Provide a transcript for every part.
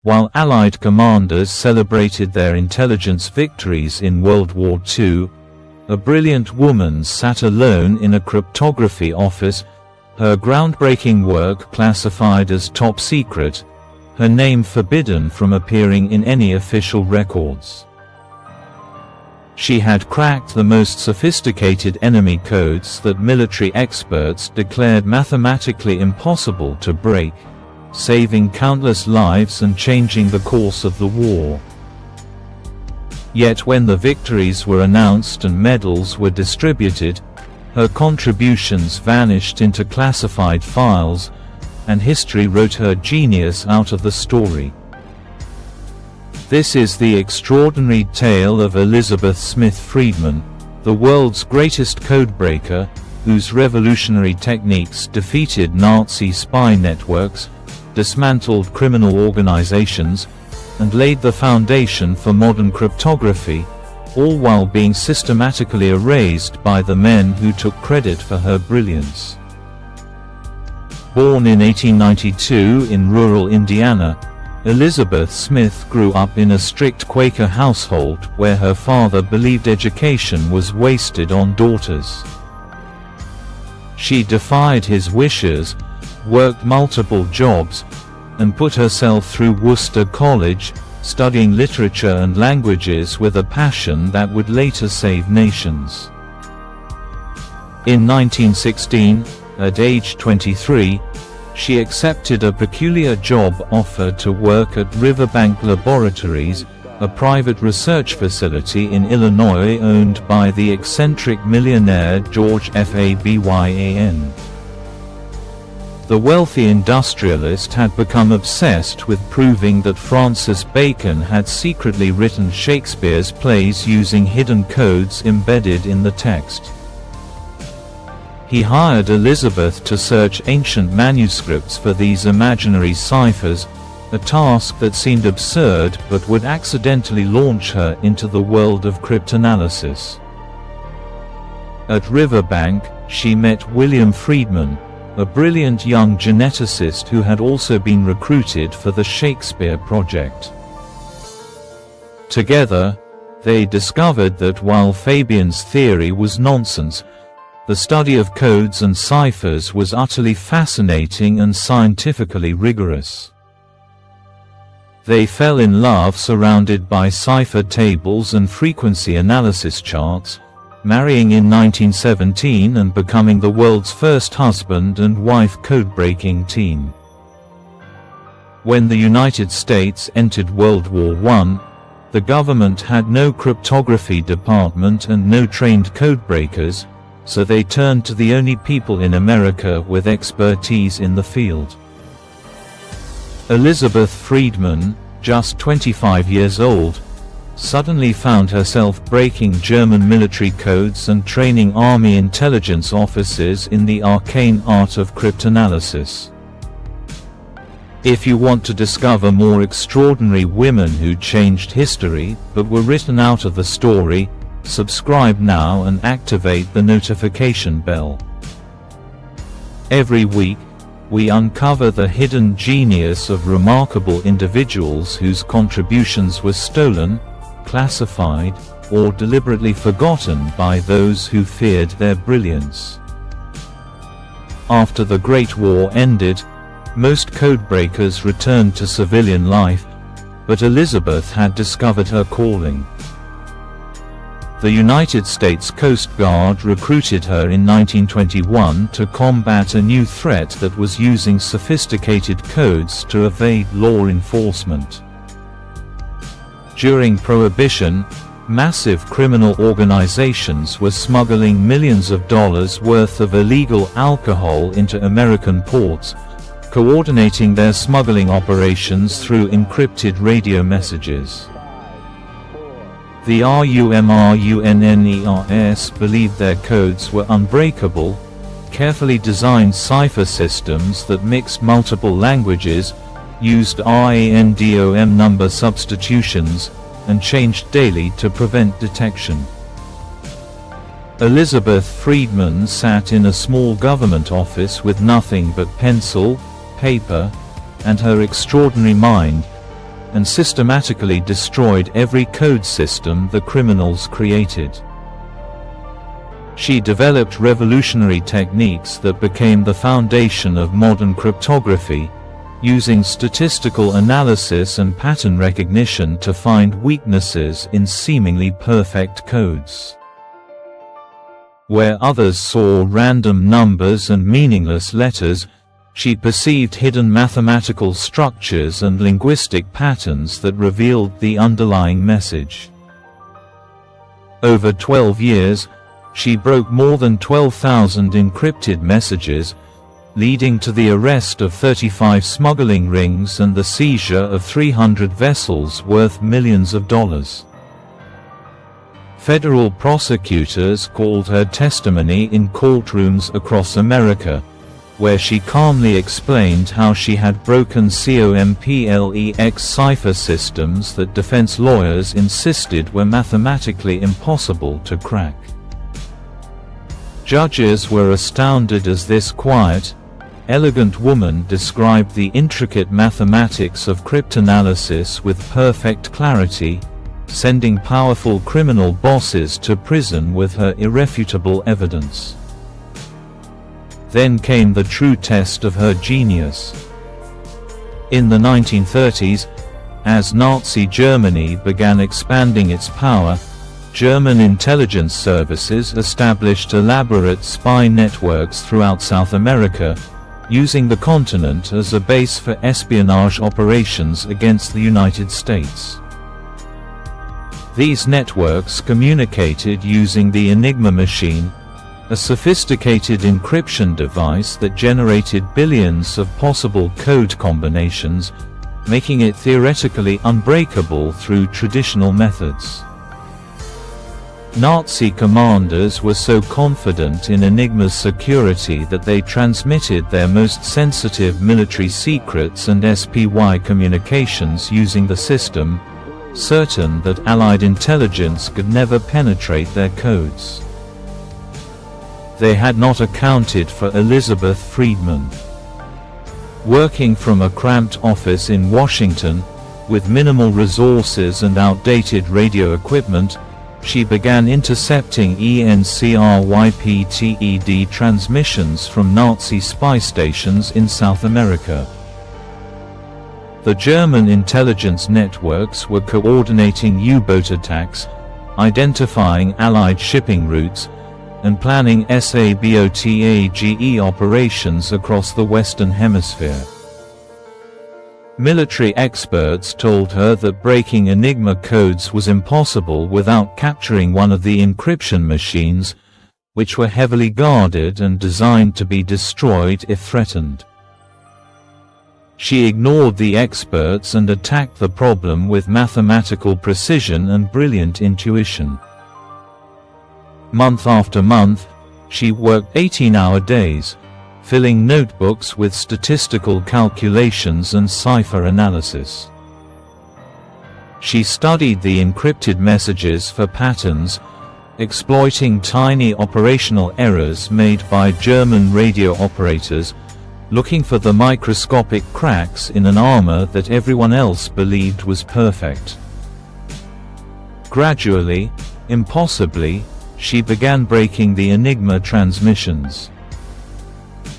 While Allied commanders celebrated their intelligence victories in World War II, a brilliant woman sat alone in a cryptography office, her groundbreaking work classified as top secret, her name forbidden from appearing in any official records. She had cracked the most sophisticated enemy codes that military experts declared mathematically impossible to break, saving countless lives and changing the course of the war. Yet when the victories were announced and medals were distributed, her contributions vanished into classified files, and history wrote her genius out of the story. This is the extraordinary tale of Elizebeth Smith Friedman, the world's greatest codebreaker, whose revolutionary techniques defeated Nazi spy networks, dismantled criminal organizations, and laid the foundation for modern cryptography, all while being systematically erased by the men who took credit for her brilliance. Born in 1892 in rural Indiana, Elizebeth Smith grew up in a strict Quaker household where her father believed education was wasted on daughters. She defied his wishes, worked multiple jobs, and put herself through Worcester College, studying literature and languages with a passion that would later save nations. In 1916, at age 23, she accepted a peculiar job offer to work at Riverbank Laboratories, a private research facility in Illinois owned by the eccentric millionaire George Fabian. The wealthy industrialist had become obsessed with proving that Francis Bacon had secretly written Shakespeare's plays using hidden codes embedded in the text. He hired Elizebeth to search ancient manuscripts for these imaginary ciphers, a task that seemed absurd but would accidentally launch her into the world of cryptanalysis. At Riverbank, she met William Friedman, a brilliant young geneticist who had also been recruited for the Shakespeare project. Together, they discovered that while Fabian's theory was nonsense, the study of codes and ciphers was utterly fascinating and scientifically rigorous. They fell in love surrounded by cipher tables and frequency analysis charts, marrying in 1917 and becoming the world's first husband and wife codebreaking team. When the United States entered World War I, the government had no cryptography department and no trained codebreakers, so they turned to the only people in America with expertise in the field. Elizebeth Friedman, just 25 years old, suddenly found herself breaking German military codes and training army intelligence officers in the arcane art of cryptanalysis. If you want to discover more extraordinary women who changed history but were written out of the story, subscribe now and activate the notification bell. Every week, we uncover the hidden genius of remarkable individuals whose contributions were stolen, classified, or deliberately forgotten by those who feared their brilliance. After the Great War ended, most codebreakers returned to civilian life, but Elizebeth had discovered her calling. The United States Coast Guard recruited her in 1921 to combat a new threat that was using sophisticated codes to evade law enforcement. During Prohibition, massive criminal organizations were smuggling millions of dollars worth of illegal alcohol into American ports, coordinating their smuggling operations through encrypted radio messages. The RUMRUNNERS believed their codes were unbreakable, carefully designed cipher systems that mixed multiple languages, used random number substitutions, and changed daily to prevent detection. Elizebeth Friedman sat in a small government office with nothing but pencil, paper, and her extraordinary mind, and systematically destroyed every code system the criminals created. She developed revolutionary techniques that became the foundation of modern cryptography, using statistical analysis and pattern recognition to find weaknesses in seemingly perfect codes. Where others saw random numbers and meaningless letters, she perceived hidden mathematical structures and linguistic patterns that revealed the underlying message. Over 12 years, she broke more than 12,000 encrypted messages, leading to the arrest of 35 smuggling rings and the seizure of 300 vessels worth millions of dollars. Federal prosecutors called her testimony in courtrooms across America, where she calmly explained how she had broken complex cipher systems that defense lawyers insisted were mathematically impossible to crack. Judges were astounded as this quiet, elegant woman described the intricate mathematics of cryptanalysis with perfect clarity, sending powerful criminal bosses to prison with her irrefutable evidence. Then came the true test of her genius. In the 1930s, as Nazi Germany began expanding its power, German intelligence services established elaborate spy networks throughout South America, using the continent as a base for espionage operations against the United States. These networks communicated using the Enigma machine, a sophisticated encryption device that generated billions of possible code combinations, making it theoretically unbreakable through traditional methods. Nazi commanders were so confident in Enigma's security that they transmitted their most sensitive military secrets and SPY communications using the system, certain that Allied intelligence could never penetrate their codes. They had not accounted for Elizebeth Friedman. Working from a cramped office in Washington, with minimal resources and outdated radio equipment, she began intercepting encrypted transmissions from Nazi spy stations in South America. The German intelligence networks were coordinating U-boat attacks, identifying Allied shipping routes, and planning sabotage operations across the Western Hemisphere. Military experts told her that breaking Enigma codes was impossible without capturing one of the encryption machines, which were heavily guarded and designed to be destroyed if threatened. She ignored the experts and attacked the problem with mathematical precision and brilliant intuition. Month after month, she worked 18-hour days, filling notebooks with statistical calculations and cipher analysis. She studied the encrypted messages for patterns, exploiting tiny operational errors made by German radio operators, looking for the microscopic cracks in an armor that everyone else believed was perfect. Gradually, impossibly, she began breaking the Enigma transmissions.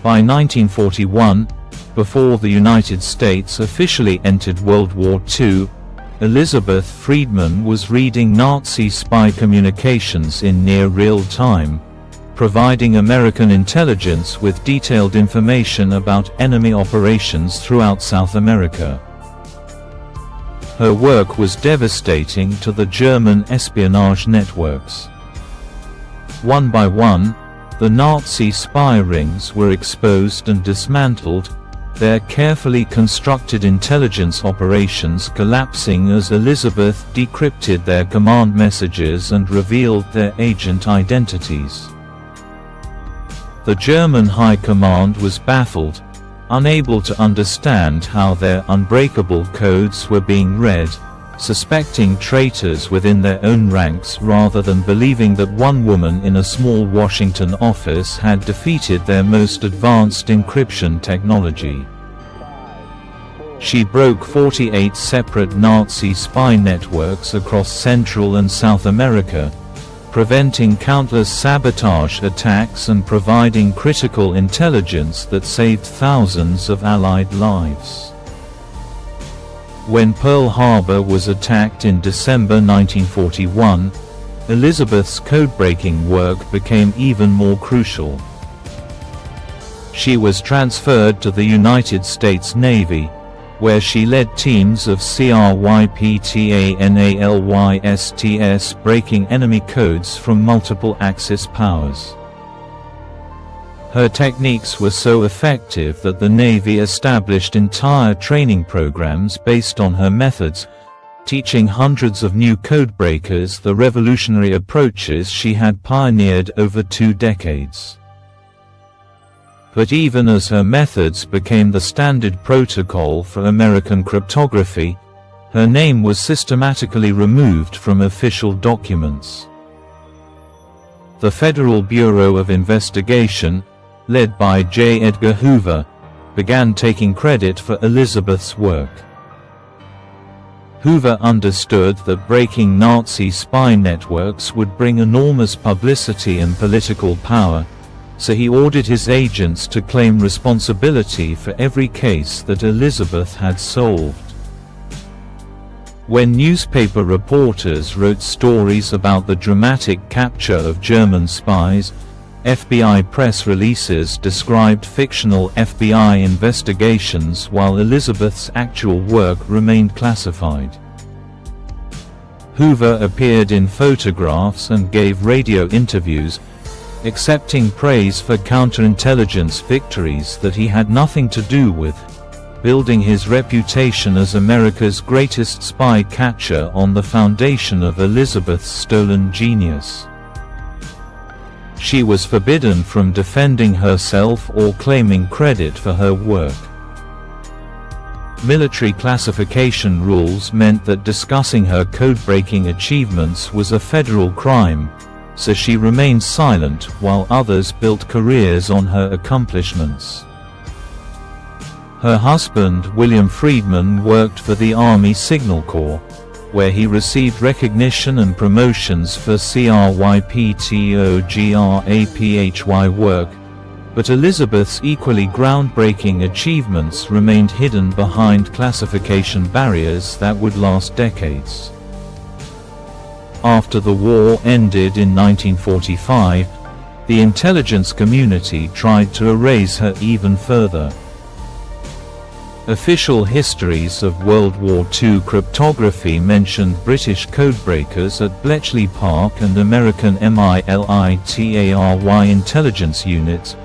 By 1941, before the United States officially entered World War II, Elizebeth Friedman was reading Nazi spy communications in near real time, providing American intelligence with detailed information about enemy operations throughout South America. Her work was devastating to the German espionage networks. One by one, the Nazi spy rings were exposed and dismantled, their carefully constructed intelligence operations collapsing as Elizebeth decrypted their command messages and revealed their agent identities. The German High Command was baffled, unable to understand how their unbreakable codes were being read, suspecting traitors within their own ranks rather than believing that one woman in a small Washington office had defeated their most advanced encryption technology. She broke 48 separate Nazi spy networks across Central and South America, preventing countless sabotage attacks and providing critical intelligence that saved thousands of Allied lives. When Pearl Harbor was attacked in December 1941, Elizabeth's code-breaking work became even more crucial. She was transferred to the United States Navy, where she led teams of Cryptanalysts breaking enemy codes from multiple Axis powers. Her techniques were so effective that the Navy established entire training programs based on her methods, teaching hundreds of new codebreakers the revolutionary approaches she had pioneered over 2 decades. But even as her methods became the standard protocol for American cryptography, her name was systematically removed from official documents. The Federal Bureau of Investigation, led by J. Edgar Hoover, began taking credit for Elizabeth's work. Hoover understood that breaking Nazi spy networks would bring enormous publicity and political power, so he ordered his agents to claim responsibility for every case that Elizabeth had solved. When newspaper reporters wrote stories about the dramatic capture of German spies, FBI press releases described fictional FBI investigations while Elizabeth's actual work remained classified. Hoover appeared in photographs and gave radio interviews, accepting praise for counterintelligence victories that he had nothing to do with, building his reputation as America's greatest spy catcher on the foundation of Elizabeth's stolen genius. She was forbidden from defending herself or claiming credit for her work. Military classification rules meant that discussing her code-breaking achievements was a federal crime, so she remained silent while others built careers on her accomplishments. Her husband, William Friedman, worked for the Army Signal Corps, where he received recognition and promotions for Cryptography work, but Elizabeth's equally groundbreaking achievements remained hidden behind classification barriers that would last decades. After the war ended in 1945, the intelligence community tried to erase her even further. Official histories of World War II cryptography mentioned British codebreakers at Bletchley Park and American military intelligence units,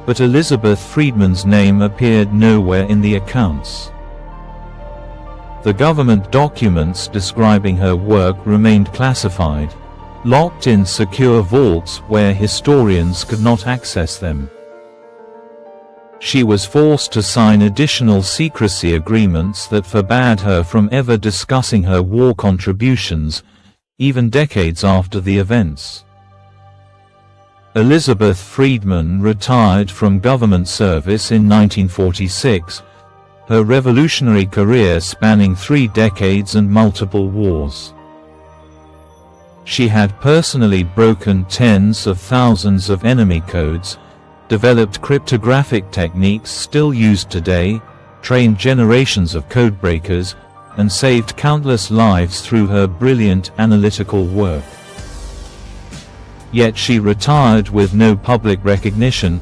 but Elizabeth Friedman's name appeared nowhere in the accounts. The government documents describing her work remained classified, locked in secure vaults where historians could not access them. She was forced to sign additional secrecy agreements that forbade her from ever discussing her war contributions, even decades after the events. Elizabeth Friedman retired from government service in 1946, her revolutionary career spanning 3 decades and multiple wars. She had personally broken tens of thousands of enemy codes, developed cryptographic techniques still used today, trained generations of codebreakers, and saved countless lives through her brilliant analytical work. Yet she retired with no public recognition,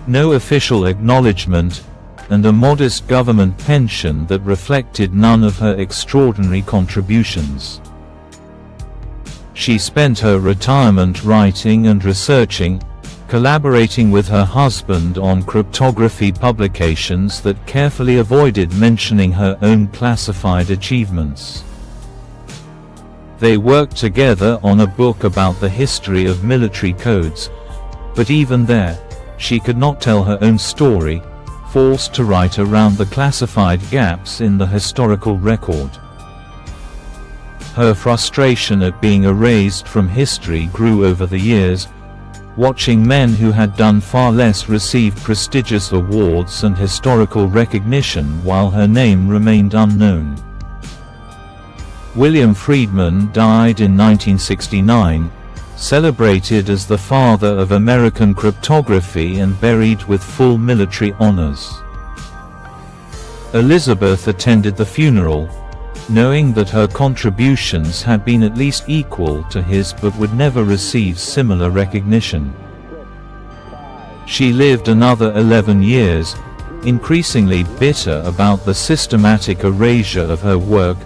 no official acknowledgement, and a modest government pension that reflected none of her extraordinary contributions. She spent her retirement writing and researching, collaborating with her husband on cryptography publications that carefully avoided mentioning her own classified achievements. They worked together on a book about the history of military codes, but even there, she could not tell her own story, forced to write around the classified gaps in the historical record. Her frustration at being erased from history grew over the years, watching men who had done far less receive prestigious awards and historical recognition while her name remained unknown. William Friedman died in 1969, celebrated as the father of American cryptography and buried with full military honors. Elizabeth attended the funeral, knowing that her contributions had been at least equal to his but would never receive similar recognition. She lived another 11 years, increasingly bitter about the systematic erasure of her work,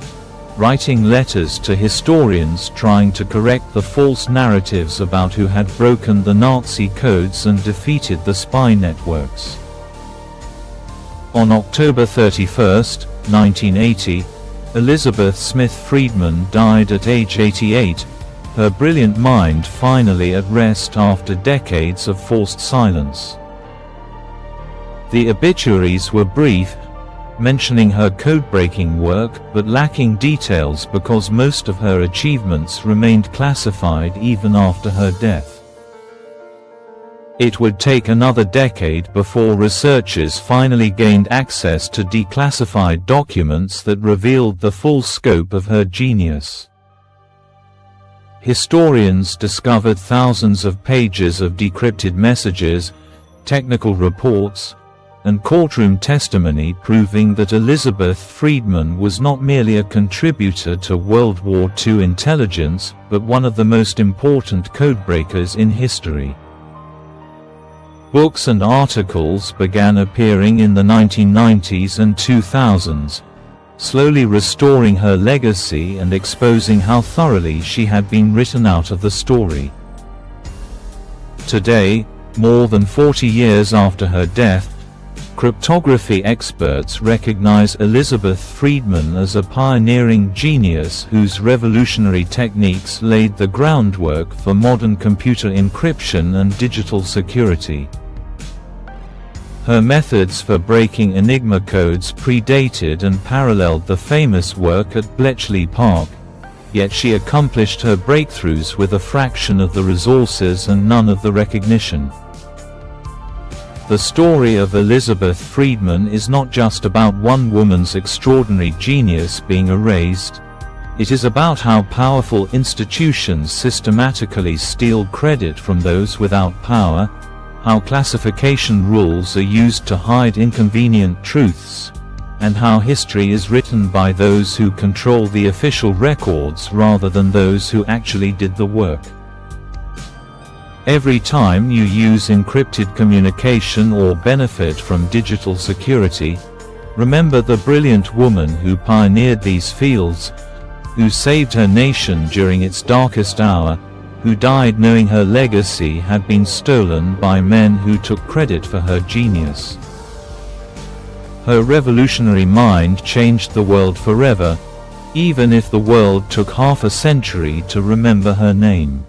writing letters to historians trying to correct the false narratives about who had broken the Nazi codes and defeated the spy networks. On October 31, 1980, Elizebeth Smith Friedman died at age 88, her brilliant mind finally at rest after decades of forced silence. The obituaries were brief, mentioning her code-breaking work but lacking details because most of her achievements remained classified even after her death. It would take another decade before researchers finally gained access to declassified documents that revealed the full scope of her genius. Historians discovered thousands of pages of decrypted messages, technical reports, and courtroom testimony proving that Elizabeth Friedman was not merely a contributor to World War II intelligence, but one of the most important codebreakers in history. Books and articles began appearing in the 1990s and 2000s, slowly restoring her legacy and exposing how thoroughly she had been written out of the story. Today, more than 40 years after her death, cryptography experts recognize Elizabeth Friedman as a pioneering genius whose revolutionary techniques laid the groundwork for modern computer encryption and digital security. Her methods for breaking Enigma codes predated and paralleled the famous work at Bletchley Park, yet she accomplished her breakthroughs with a fraction of the resources and none of the recognition. The story of Elizabeth Friedman is not just about one woman's extraordinary genius being erased. It is about how powerful institutions systematically steal credit from those without power, how classification rules are used to hide inconvenient truths, and how history is written by those who control the official records rather than those who actually did the work. Every time you use encrypted communication or benefit from digital security, remember the brilliant woman who pioneered these fields, who saved her nation during its darkest hour, who died knowing her legacy had been stolen by men who took credit for her genius. Her revolutionary mind changed the world forever, even if the world took half a century to remember her name.